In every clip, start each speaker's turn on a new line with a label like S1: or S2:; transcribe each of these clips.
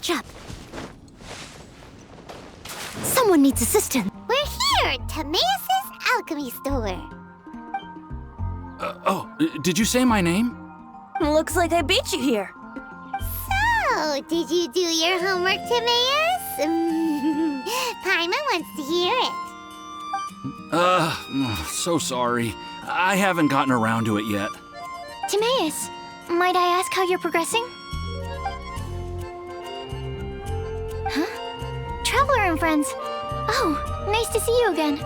S1: catch up. Someone needs assistance.
S2: We're here, Tipeeestream's alchemy store.
S3: Did you say my name?
S4: Looks like I beat you here.
S2: So, did you do your homework, Tipeeest? Paimon wants to hear it.
S3: So sorry. I haven't gotten around to it yet.
S1: Tipeeest, might I ask how you're progressing? Huh? Traveler and friends. Oh, nice to see you again.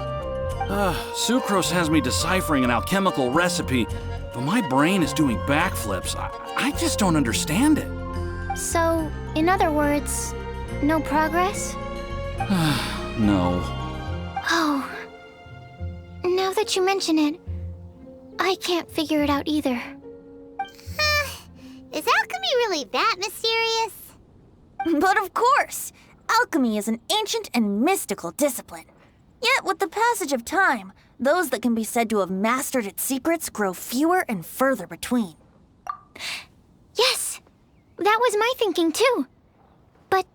S3: Sucrose has me deciphering an alchemical recipe, but my brain is doing backflips. I just don't understand it.
S1: So, in other words, no progress?
S3: No.
S1: Oh. Now that you mention it, I can't figure it out either.
S2: Is alchemy really that mysterious?
S4: But of course! Alchemy is an ancient and mystical discipline. Yet, with the passage of time, those that can be said to have mastered its secrets grow fewer and further between.
S1: Yes! That was my thinking too. But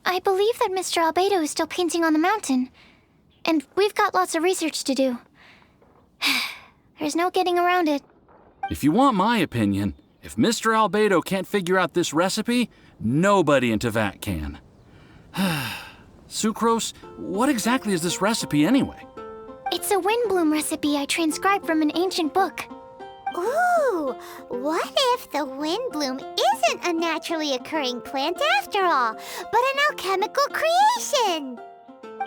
S1: I believe that Mr. Albedo is still painting on the mountain. And we've got lots of research to do. There's no getting around it.
S3: If you want my opinion, if Mr. Albedo can't figure out this recipe, nobody in Teyvat can. Sucrose, what exactly is this recipe anyway?
S1: It's a windbloom recipe I transcribed from an ancient book.
S2: Ooh, what if the windbloom isn't a naturally occurring plant after all, but an alchemical creation?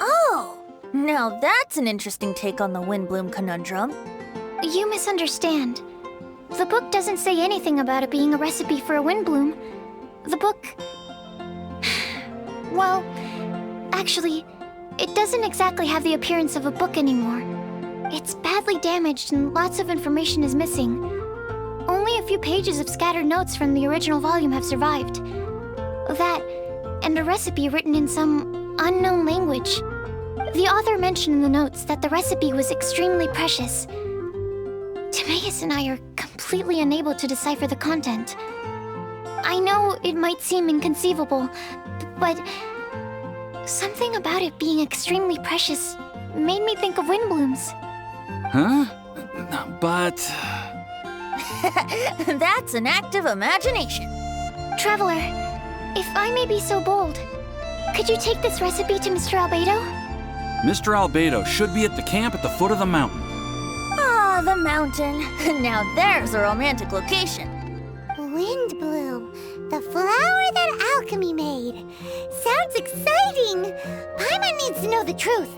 S4: Oh, now that's an interesting take on the windbloom conundrum.
S1: You misunderstand. The book doesn't say anything about it being a recipe for a windbloom. The book... Well, actually, it doesn't exactly have the appearance of a book anymore. It's badly damaged and lots of information is missing. Only a few pages of scattered notes from the original volume have survived. That, and a recipe written in some unknown language. The author mentioned in the notes that the recipe was extremely precious. Tipeeest and I are completely unable to decipher the content. I know it might seem inconceivable, but something about it being extremely precious made me think of windblooms.
S3: Huh? But...
S4: That's an active imagination.
S1: Traveler, if I may be so bold, could you take this recipe to Mr. Albedo?
S3: Mr. Albedo should be at the camp at the foot of the mountain.
S4: Ah, the mountain. Now there's a romantic location.
S2: Windbloom, the flower that alchemy made. Sounds exciting. Paimon needs to know the truth.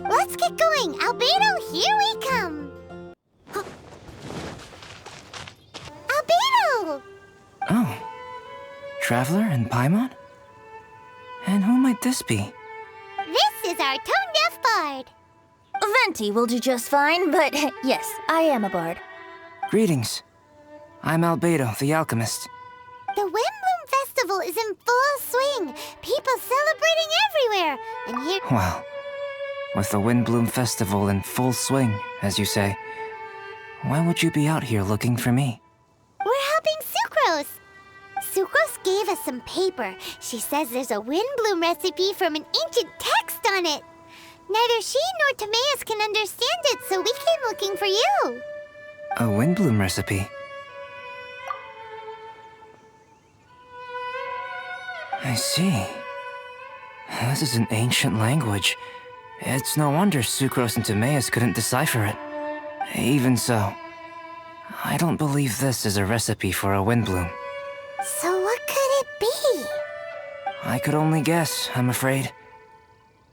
S2: Let's get going. Albedo, here we come. Albedo!
S5: Oh. Traveler and Paimon? And who might this be?
S2: This is our tone-deaf bard.
S4: Venti will do just fine, but yes, I am a bard.
S5: Greetings. I'm Albedo, the alchemist.
S2: The Windbloom Festival is in full swing. People celebrating everywhere. And here...
S5: Well, with the Windbloom Festival in full swing, as you say, why would you be out here looking for me?
S2: We're helping Sucrose. Sucrose gave us some paper. She says there's a Windbloom recipe from an ancient text on it. Neither she nor Tipeeest can understand it, so we came looking for you.
S5: A Windbloom recipe? I see. This is an ancient language. It's no wonder Sucrose and Tipeeest couldn't decipher it. Even so, I don't believe this is a recipe for a Windbloom.
S2: So what could it be?
S5: I could only guess, I'm afraid.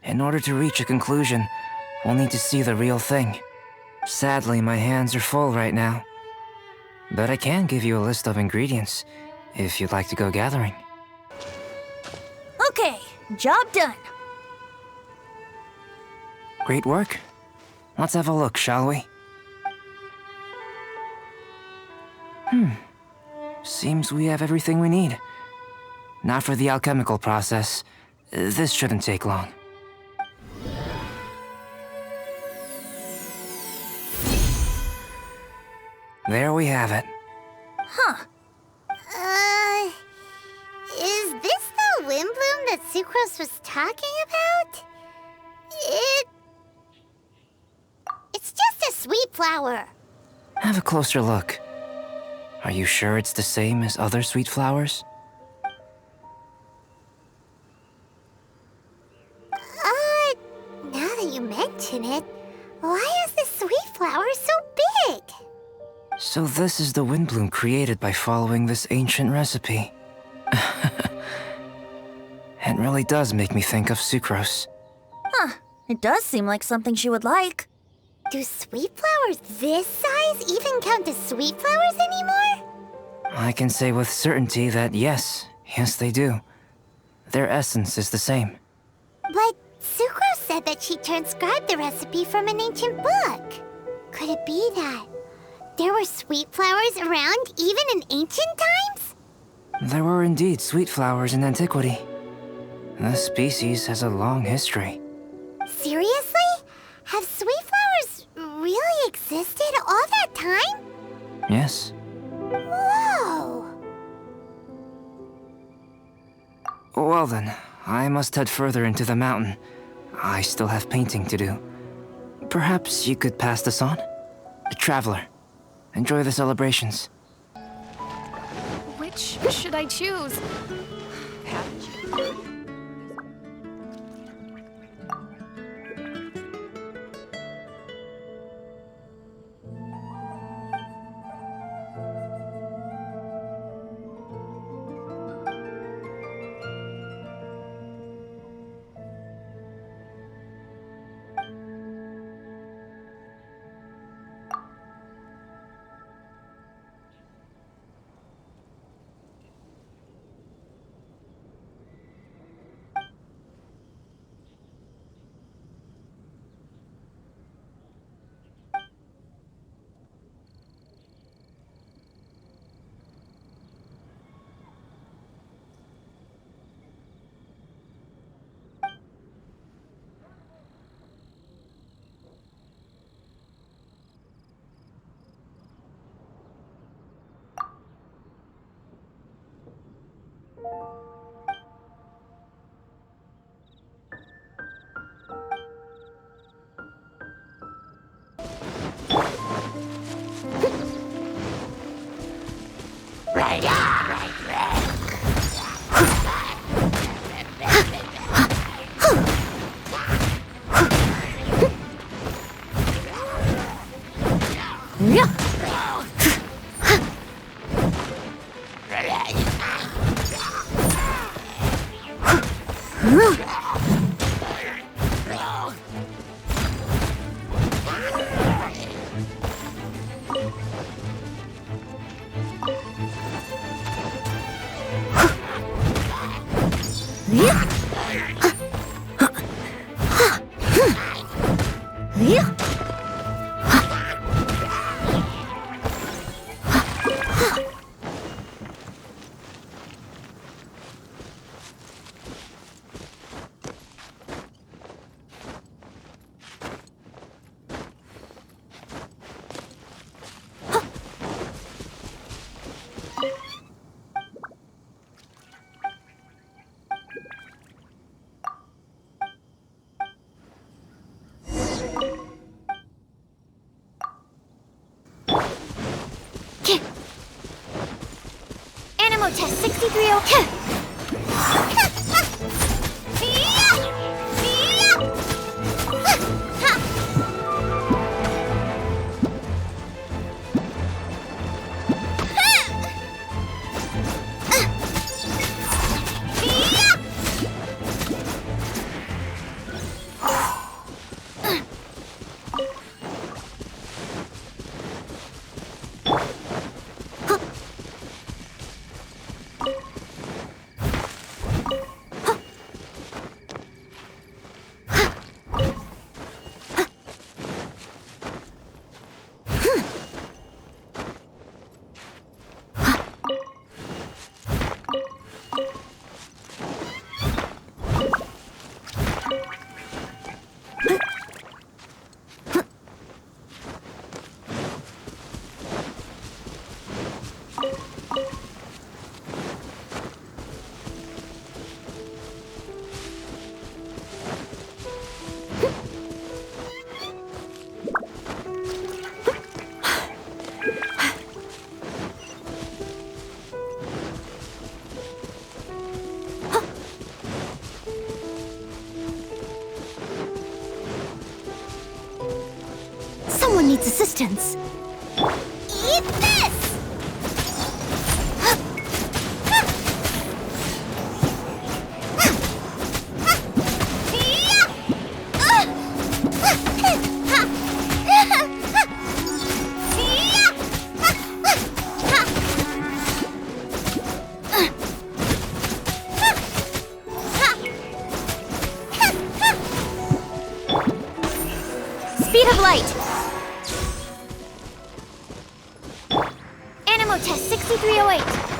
S5: In order to reach a conclusion, we'll need to see the real thing. Sadly, my hands are full right now. But I can give you a list of ingredients, if you'd like to go gathering.
S4: Okay, job done.
S5: Great work. Let's have a look, shall we? Seems we have everything we need. Not for the alchemical process. This shouldn't take long. There we have it.
S4: Huh.
S2: Is this the Windbloom that Sucrose was talking about? It's just a sweet flower.
S5: Have a closer look. Are you sure it's the same as other sweet flowers?
S2: Now that you mention it, why is this sweet flower so big?
S5: So this is the wind bloom created by following this ancient recipe. It really does make me think of Sucrose.
S4: Huh. It does seem like something she would like.
S2: Do sweet flowers this size even count as sweet flowers anymore?
S5: I can say with certainty that yes they do. Their essence is the same.
S2: But Sucrose said that she transcribed the recipe from an ancient book. Could it be that there were sweet flowers around even in ancient times?
S5: There were indeed sweet flowers in antiquity. This species has a long history.
S2: Seriously? Have sweet flowers really existed all that time?
S5: Yes.
S2: Whoa!
S5: Well then, I must head further into the mountain. I still have painting to do. Perhaps you could pass this on? Traveler, enjoy the celebrations.
S6: Which should I choose?
S1: Test 63
S4: needs assistance.
S2: Eat this!
S1: Speed of light. Animo test 6308.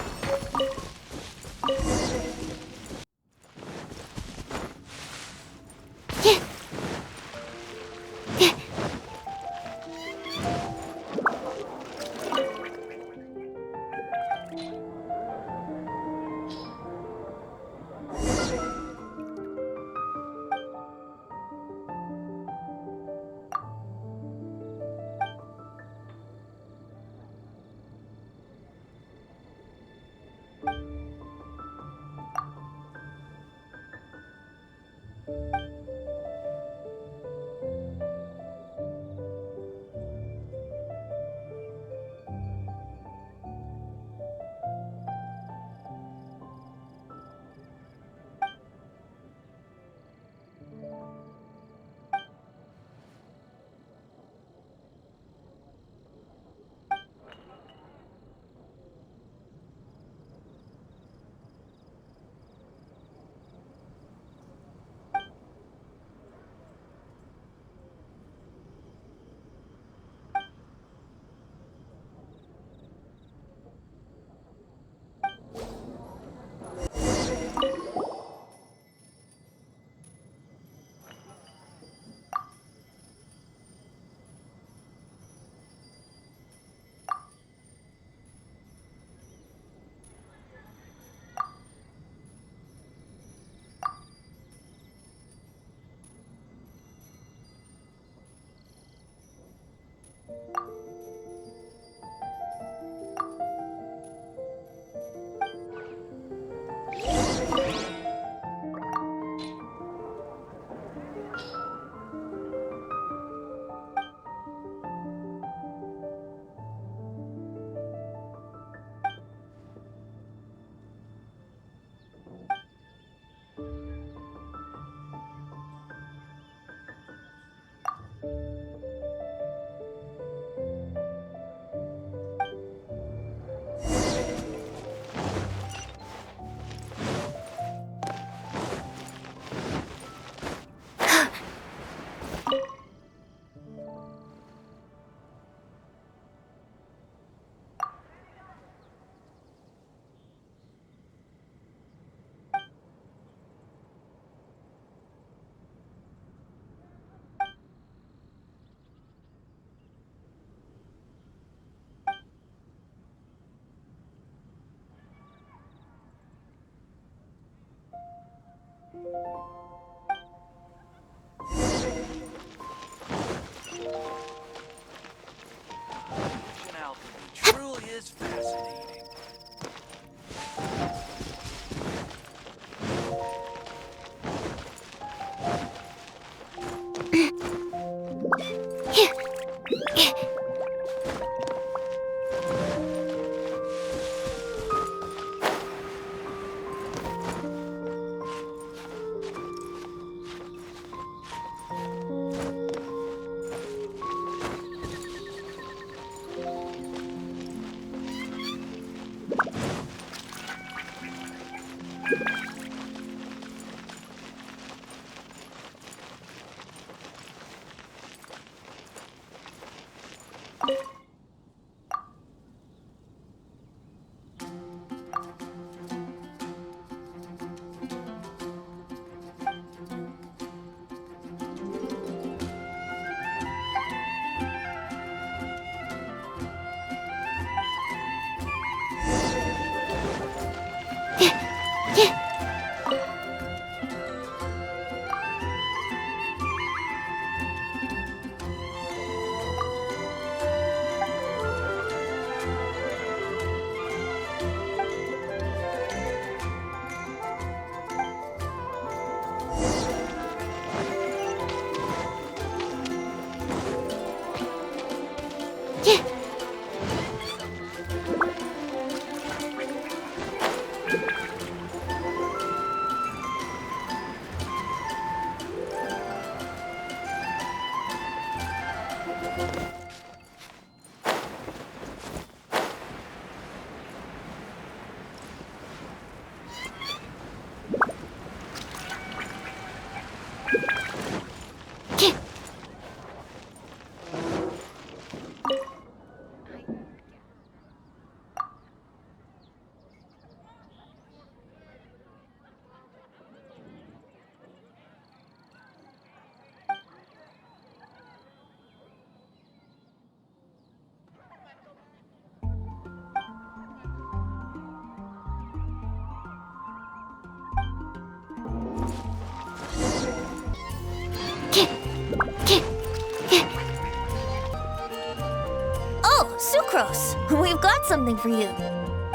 S4: Oh, Sucrose! We've got something for you.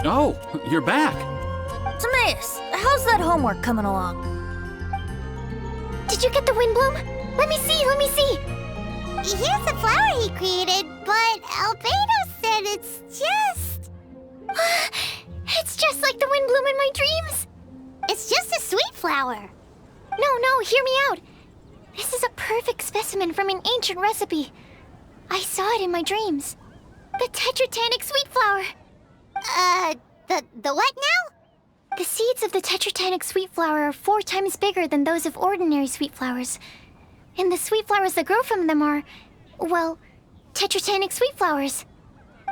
S3: Oh, you're back.
S4: Timaeus, how's that homework coming along?
S1: Did you get the wind bloom? Let me see, let me see.
S2: Here's a flower he created, but Albedo said it's just...
S1: It's just like the wind bloom in my dreams.
S2: It's just a sweet flower.
S1: No, hear me out. This is a perfect specimen from an ancient recipe. I saw it in my dreams. The Tetratanic sweet flower.
S2: The what now?
S1: The seeds of the Tetratanic sweet flower are 4 times bigger than those of ordinary sweet flowers. And the sweet flowers that grow from them are, well, Tetratanic sweet flowers.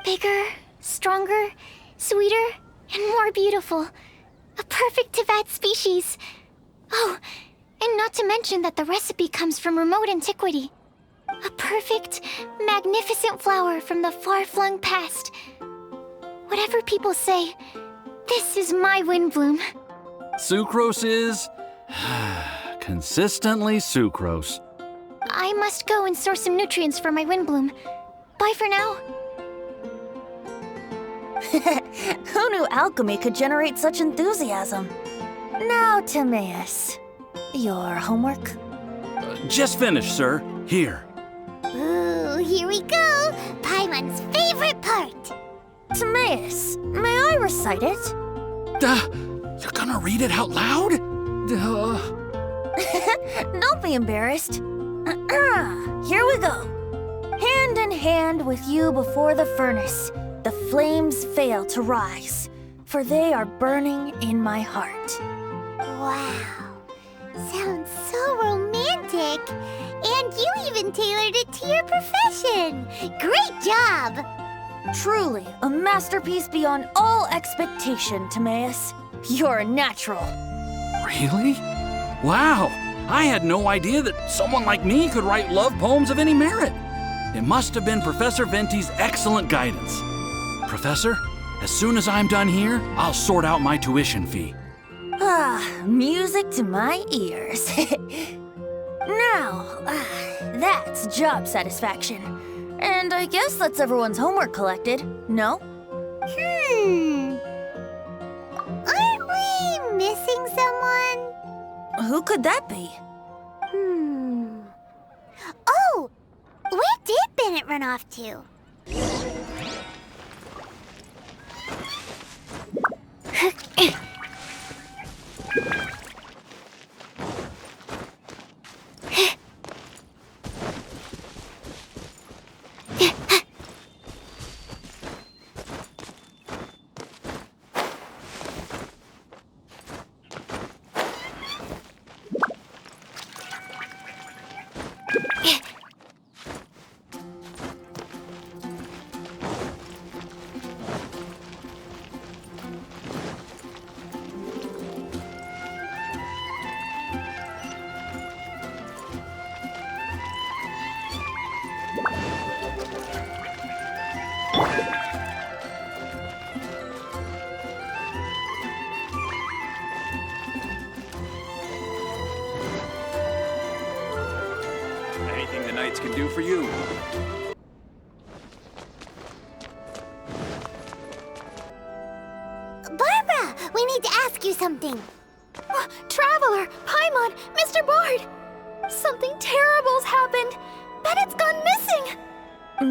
S1: Bigger, stronger, sweeter, and more beautiful. A perfect Tivat species. Oh, and not to mention that the recipe comes from remote antiquity. A perfect, magnificent flower from the far-flung past. Whatever people say, this is my wind bloom.
S3: Sucrose is... consistently sucrose.
S1: I must go and source some nutrients for my wind bloom. Bye for now.
S4: Who knew alchemy could generate such enthusiasm? Now, Timaeus, your homework?
S3: Just finished, sir. Here.
S2: Ooh, here we go. Paimon's favorite part.
S4: Timaeus, may I recite it?
S3: You're gonna read it out loud?
S4: Don't be embarrassed. Here we go. Hand in hand with you before the furnace, the flames fail to rise, for they are burning in my heart.
S2: Wow. Sounds so romantic. And you even tailored it to your profession. Great job.
S4: Truly, a masterpiece beyond all expectation, Timaeus. You're a natural.
S3: Really? Wow! I had no idea that someone like me could write love poems of any merit. It must have been Professor Venti's excellent guidance. Professor, as soon as I'm done here, I'll sort out my tuition fee.
S4: Music to my ears. Now, that's job satisfaction. And I guess that's everyone's homework collected, no?
S2: Aren't we missing someone?
S4: Who could that be?
S2: Oh! Where did Bennett run off to?
S3: Anything the Knights can do for you.
S2: Barbara, we need to ask you something.
S1: Traveler, Paimon, Mr. Bard! Something terrible's happened. Bennett's gone missing.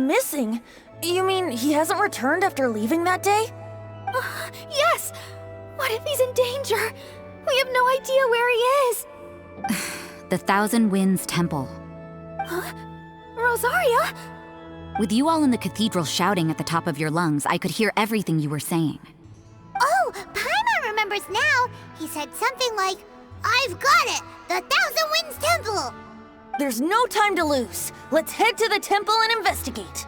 S4: Missing? You mean he hasn't returned after leaving that day?
S1: Yes! What if he's in danger? We have no idea where he is.
S6: The Thousand Winds Temple.
S1: Huh? Rosaria?
S6: With you all in the cathedral shouting at the top of your lungs, I could hear everything you were saying.
S2: Oh, Paimon remembers now. He said something like, "I've got it! The Thousand Winds Temple!"
S4: There's no time to lose. Let's head to the temple and investigate.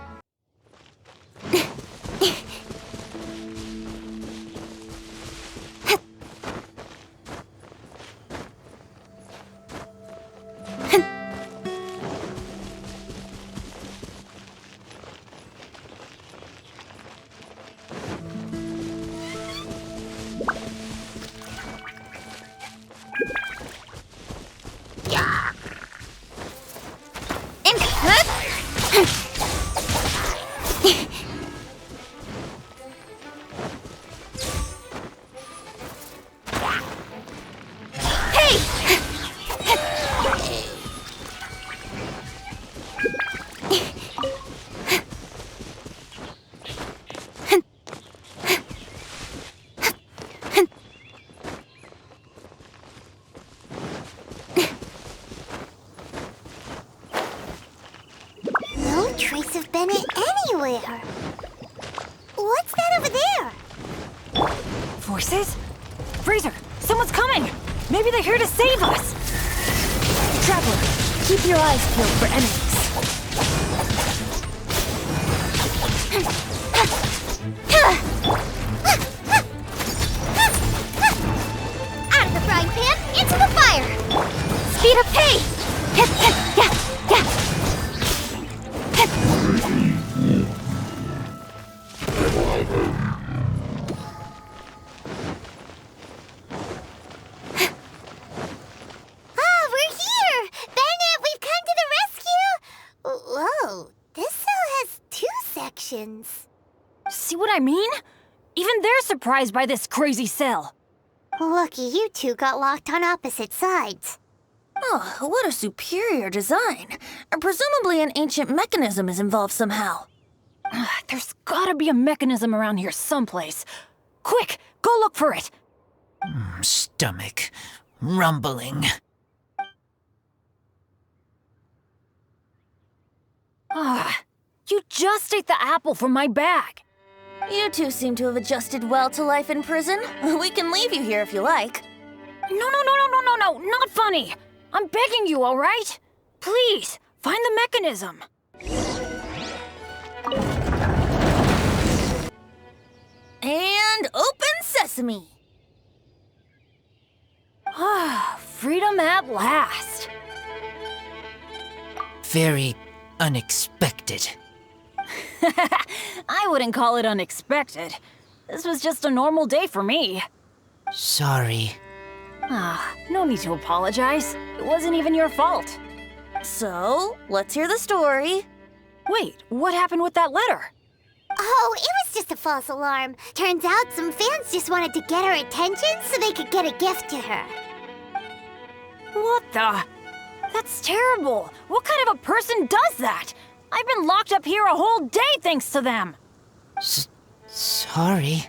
S2: trace of Bennett anywhere. What's that over there?
S4: Voices? Fraser, someone's coming! Maybe they're here to save us! Traveler, keep your eyes peeled for enemies.
S2: Out of the frying pan, into the fire!
S1: Speed up, hey!
S2: Ah, we're here! Bennett, we've come to the rescue! Whoa, this cell has 2 sections.
S4: See what I mean? Even they're surprised by this crazy cell.
S2: Lucky you two got locked on opposite sides.
S4: Oh, what a superior design. Presumably an ancient mechanism is involved somehow. There's gotta be a mechanism around here someplace. Quick, go look for it.
S7: Stomach rumbling.
S4: You just ate the apple from my bag. You two seem to have adjusted well to life in prison. We can leave you here if you like. No, not funny. I'm begging you, all right? Please, find the mechanism. And open sesame. Freedom at last.
S7: Very unexpected.
S4: I wouldn't call it unexpected. This was just a normal day for me.
S7: Sorry.
S4: No need to apologize. It wasn't even your fault. So, let's hear the story. Wait, what happened with that letter?
S2: Oh, it was just a false alarm. Turns out some fans just wanted to get her attention so they could get a gift to her.
S4: What the? That's terrible. What kind of a person does that? I've been locked up here a whole day thanks to them.
S7: Sorry.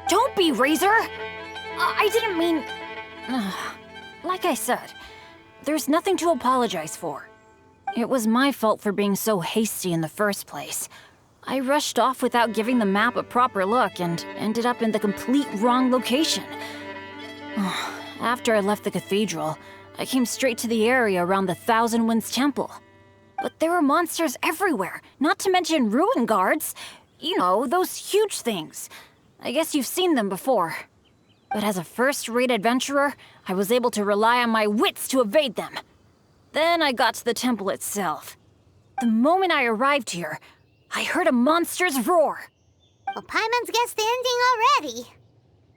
S4: Don't be, Razor. I didn't mean... Like I said, there's nothing to apologize for. It was my fault for being so hasty in the first place. I rushed off without giving the map a proper look and ended up in the complete wrong location. After I left the cathedral, I came straight to the area around the Thousand Winds Temple. But there were monsters everywhere, not to mention ruin guards. You know, those huge things. I guess you've seen them before. But as a first-rate adventurer, I was able to rely on my wits to evade them. Then I got to the temple itself. The moment I arrived here, I heard a monster's roar.
S2: Well, Paimon's guessed the ending already.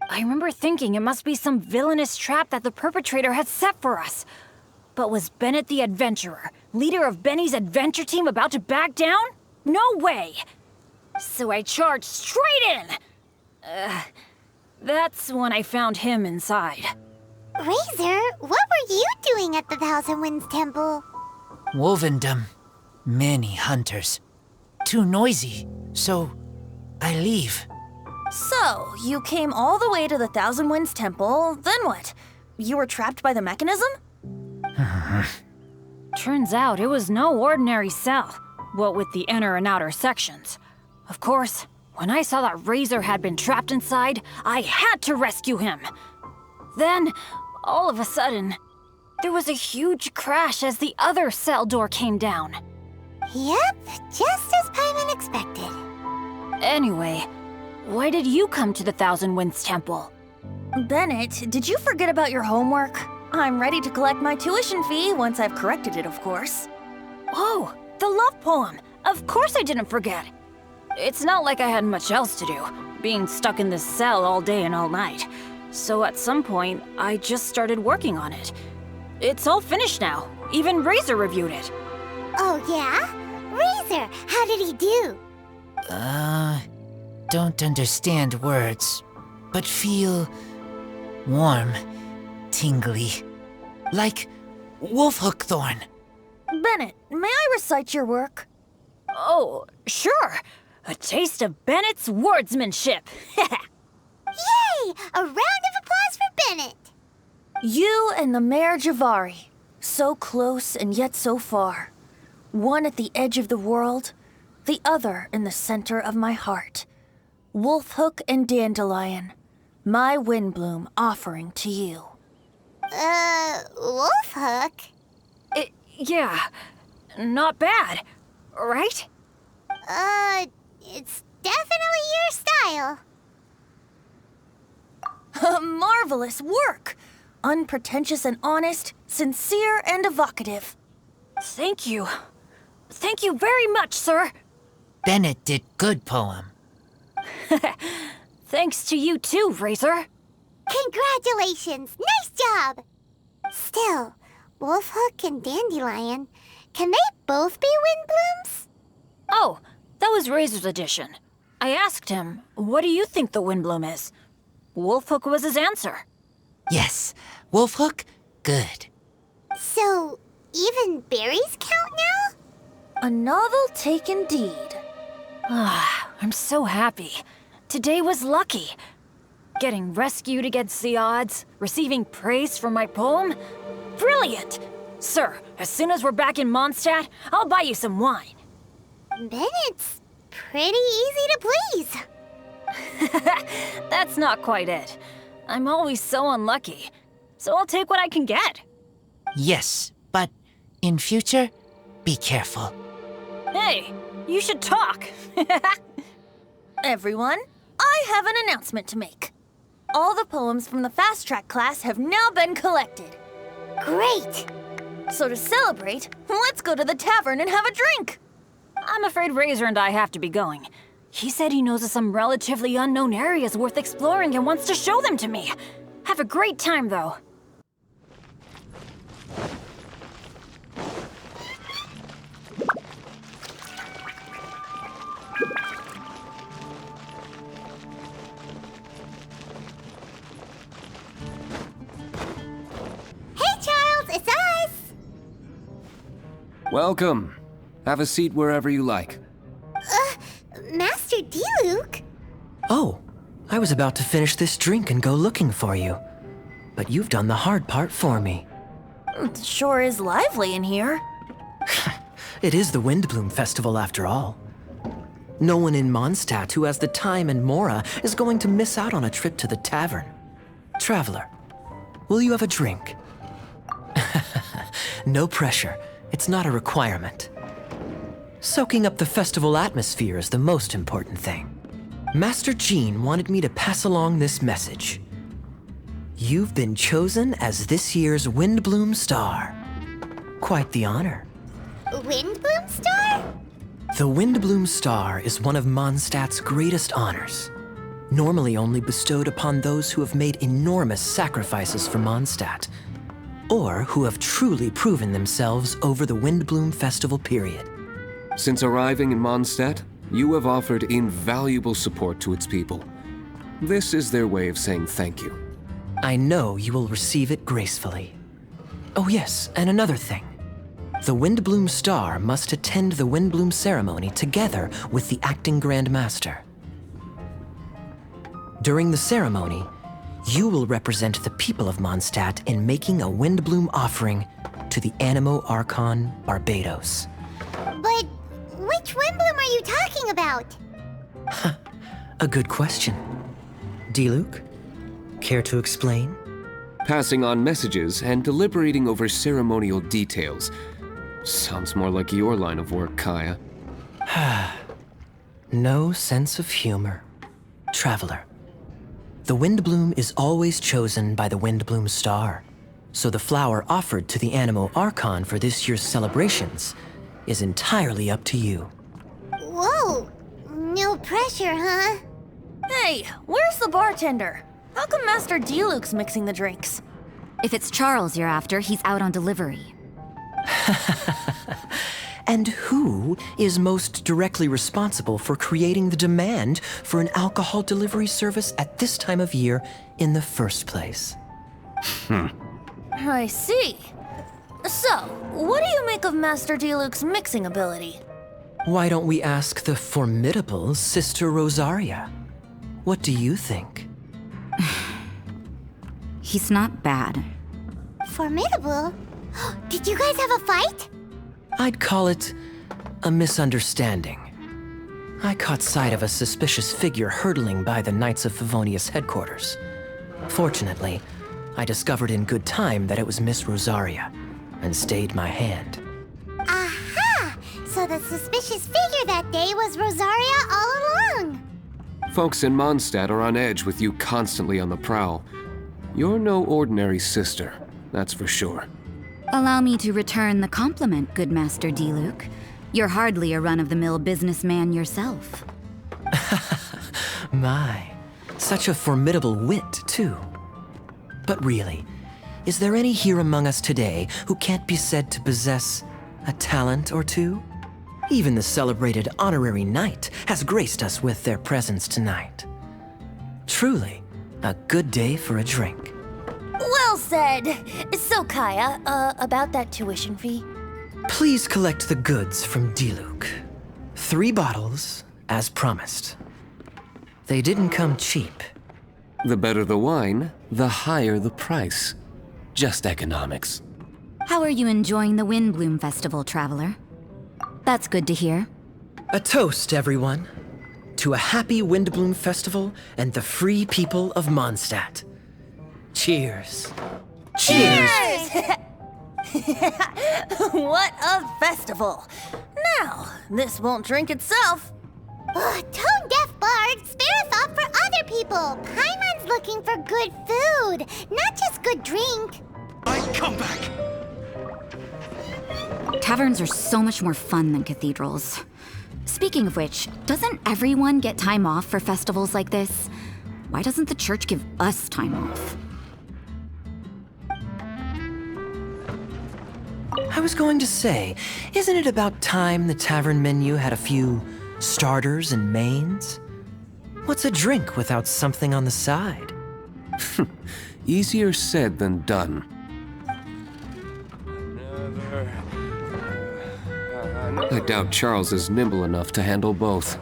S4: I remember thinking it must be some villainous trap that the perpetrator had set for us. But was Bennett the adventurer, leader of Benny's adventure team, about to back down? No way! So I charged straight in! That's when I found him inside.
S2: Razor, what were you doing at the Thousand Winds Temple?
S7: Wovendom. Many hunters. Too noisy, so I leave.
S4: So, you came all the way to the Thousand Winds Temple, then what? You were trapped by the mechanism? Turns out it was no ordinary cell, what with the inner and outer sections. Of course, when I saw that Razor had been trapped inside, I had to rescue him. Then, all of a sudden, there was a huge crash as the other cell door came down.
S2: Yep, just as Paimon expected.
S4: Anyway, why did you come to the Thousand Winds Temple? Bennett, did you forget about your homework? I'm ready to collect my tuition fee once I've corrected it, of course. Oh, the love poem. Of course I didn't forget. It's not like I had much else to do, being stuck in this cell all day and all night. So at some point, I just started working on it. It's all finished now. Even Razor reviewed it.
S2: Oh, yeah? Razor, how did he do?
S7: Don't understand words, but feel warm, tingly, like wolfhook thorn.
S4: Bennett, may I recite your work? Oh, sure. A taste of Bennett's wordsmanship.
S2: Yay! A round of applause for Bennett.
S4: You and the Mayor Javari, so close and yet so far. One at the edge of the world, the other in the center of my heart. Wolfhook and Dandelion, my windbloom offering to you.
S2: Wolfhook?
S8: Yeah, not bad, right?
S2: It's definitely your style.
S4: Marvelous work! Unpretentious and honest, sincere and evocative.
S8: Thank you. Thank you very much, sir.
S7: Bennett did good poem.
S8: Thanks to you too, Razor.
S2: Congratulations! Nice job! Still, Wolfhook and Dandelion, can they both be windblooms?
S8: Oh, that was Razor's edition. I asked him, what do you think the windbloom is? Wolfhook was his answer.
S7: Yes, Wolfhook, good.
S2: So, even berries count now?
S4: A novel take indeed.
S8: I'm so happy. Today was lucky. Getting rescued against the odds, receiving praise for my poem. Brilliant! Sir, as soon as we're back in Mondstadt, I'll buy you some wine.
S2: Bennett's pretty easy to please.
S8: That's not quite it. I'm always so unlucky, so I'll take what I can get.
S7: Yes, but in future, be careful.
S8: Hey, you should talk.
S4: Everyone, I have an announcement to make. All the poems from the Fast Track class have now been collected.
S2: Great!
S4: So to celebrate, let's go to the tavern and have a drink.
S8: I'm afraid Razor and I have to be going. He said he knows of some relatively unknown areas worth exploring and wants to show them to me. Have a great time, though.
S2: Hey, Charles, it's us!
S9: Welcome. Have a seat wherever you like.
S2: Master D-Luke?
S10: Oh, I was about to finish this drink and go looking for you. But you've done the hard part for me.
S4: It sure is lively in here.
S10: It is the Windbloom Festival after all. No one in Mondstadt who has the time and mora is going to miss out on a trip to the tavern. Traveler, will you have a drink? No pressure. It's not a requirement. Soaking up the festival atmosphere is the most important thing. Master Jean wanted me to pass along this message. You've been chosen as this year's Windbloom Star. Quite the honor.
S2: Windbloom Star?
S10: The Windbloom Star is one of Mondstadt's greatest honors, normally only bestowed upon those who have made enormous sacrifices for Mondstadt, or who have truly proven themselves over the Windbloom Festival period.
S9: Since arriving in Mondstadt, you have offered invaluable support to its people. This is their way of saying thank you.
S10: I know you will receive it gracefully. Oh yes, and another thing. The Windbloom Star must attend the Windbloom ceremony together with the acting Grand Master. During the ceremony, you will represent the people of Mondstadt in making a Windbloom offering to the Animo Archon Barbados.
S2: But which Windbloom are you talking about?
S10: A good question. D-Luke, care to explain?
S9: Passing on messages and deliberating over ceremonial details. Sounds more like your line of work, Kaya.
S10: No sense of humor. Traveler, the Windbloom is always chosen by the Windbloom Star, so the flower offered to the Animo Archon for this year's celebrations is entirely up to you.
S2: Whoa! No pressure, huh?
S4: Hey, where's the bartender? How come Master D-Luke's mixing the drinks?
S6: If it's Charles you're after, he's out on delivery.
S10: And who is most directly responsible for creating the demand for an alcohol delivery service at this time of year in the first place?
S4: I see. So, what do you make of Master D-Luke's mixing ability?
S10: Why don't we ask the formidable Sister Rosaria? What do you think?
S6: He's not bad.
S2: Formidable? Did you guys have a fight?
S10: I'd call it a misunderstanding. I caught sight of a suspicious figure hurtling by the Knights of Favonius headquarters. Fortunately, I discovered in good time that it was Miss Rosaria, and stayed my hand.
S2: Aha! So the suspicious figure that day was Rosaria all along.
S9: Folks in Mondstadt are on edge with you constantly on the prowl. You're no ordinary sister, that's for sure.
S6: Allow me to return the compliment, good Master D-Luke. You're hardly a run-of-the-mill businessman yourself.
S10: My, such a formidable wit, too. But really, is there any here among us today who can't be said to possess a talent or two? Even the celebrated honorary knight has graced us with their presence tonight. Truly, a good day for a drink.
S4: Well said. So, Kaya, about that tuition fee?
S10: Please collect the goods from D-Luke. 3 bottles, as promised. They didn't come cheap.
S9: The better the wine, the higher the price. Just economics.
S6: How are you enjoying the Windbloom Festival, traveler? That's good to hear.
S10: A toast, everyone, to a happy Windbloom Festival and the free people of Mondstadt. Cheers. Cheers!
S4: What a festival! Now, this won't drink itself.
S2: Tone-deaf bard, spare a thought for other people. Paimon's looking for good food, not just good drink.
S3: Come back!
S6: Taverns are so much more fun than cathedrals. Speaking of which, doesn't everyone get time off for festivals like this? Why doesn't the church give us time off?
S10: I was going to say, isn't it about time the tavern menu had a few starters and mains? What's a drink without something on the side?
S9: Easier said than done. I doubt Charles is nimble enough to handle both.